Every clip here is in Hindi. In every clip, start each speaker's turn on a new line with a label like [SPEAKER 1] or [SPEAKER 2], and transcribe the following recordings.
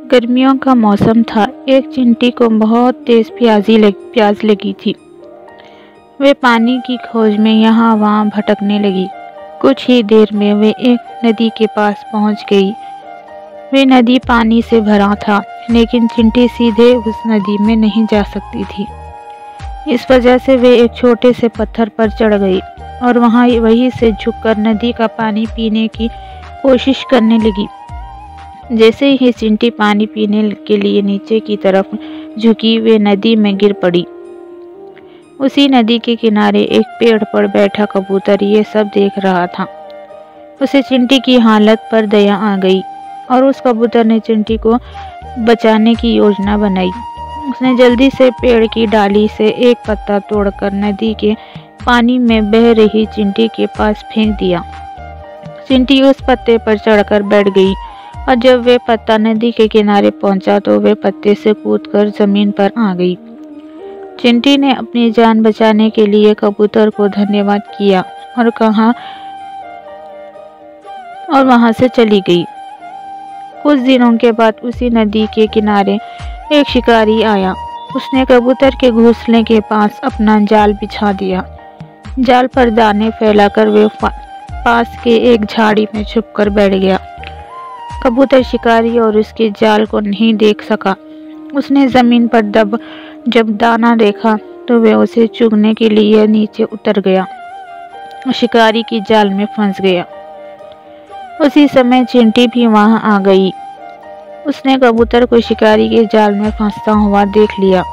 [SPEAKER 1] गर्मियों का मौसम था। एक चींटी को बहुत तेज प्यास लगी थी। वे पानी की खोज में यहाँ वहाँ भटकने लगी। कुछ ही देर में वे एक नदी के पास पहुँच गई। वे नदी पानी से भरा था, लेकिन चींटी सीधे उस नदी में नहीं जा सकती थी। इस वजह से वे एक छोटे से पत्थर पर चढ़ गई और वहीं से झुककर नदी का पानी पीने की कोशिश करने लगी। जैसे ही चींटी पानी पीने के लिए नीचे की तरफ झुकी, वे नदी में गिर पड़ी। उसी नदी के किनारे एक पेड़ पर बैठा कबूतर ये सब देख रहा था। उसे चींटी की हालत पर दया आ गई और उस कबूतर ने चींटी को बचाने की योजना बनाई। उसने जल्दी से पेड़ की डाली से एक पत्ता तोड़कर नदी के पानी में बह रही चींटी के पास फेंक दिया। चींटी उस पत्ते पर चढ़कर बैठ गई और जब वे पत्ता नदी के किनारे पहुंचा तो वे पत्ते से कूदकर जमीन पर आ गई। चींटी ने अपनी जान बचाने के लिए कबूतर को धन्यवाद किया और कहा और वहां से चली गई। कुछ दिनों के बाद उसी नदी के किनारे एक शिकारी आया। उसने कबूतर के घोंसले के पास अपना जाल बिछा दिया। जाल पर दाने फैलाकर वे पास के एक झाड़ी में छुपकर बैठ गया। कबूतर शिकारी और उसके जाल को नहीं देख सका। उसने जमीन पर जब दाना देखा तो वे उसे चुगने के लिए नीचे उतर गया और शिकारी की जाल में फंस गया। उसी समय चींटी भी वहां आ गई। उसने कबूतर को शिकारी के जाल में फंसता हुआ देख लिया।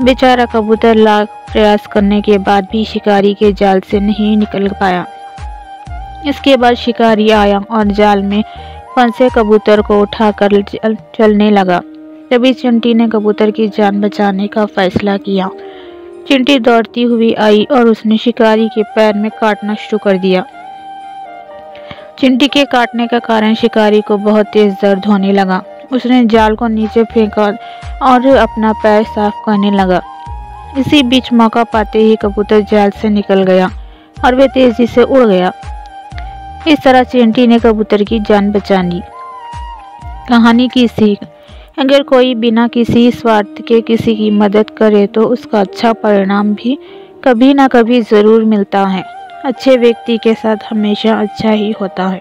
[SPEAKER 1] बेचारा कबूतर लाख प्रयास करने के बाद भी शिकारी के जाल से नहीं निकल पाया। इसके बाद शिकारी आया और जाल में फंसे कबूतर को उठाकर चलने लगा। तभी चींटी ने कबूतर की जान बचाने का फैसला किया। चींटी दौड़ती हुई आई और उसने शिकारी के पैर में काटना शुरू कर दिया। चींटी के काटने का कारण शिकारी को बहुत तेज दर्द होने लगा। उसने जाल को नीचे फेंका और अपना पैर साफ करने लगा। इसी बीच मौका पाते ही कबूतर जाल से निकल गया और वे तेजी से उड़ गया। इस तरह चींटी ने कबूतर की जान बचा ली। कहानी की सीख: अगर कोई बिना किसी स्वार्थ के किसी की मदद करे तो उसका अच्छा परिणाम भी कभी ना कभी ज़रूर मिलता है। अच्छे व्यक्ति के साथ हमेशा अच्छा ही होता है।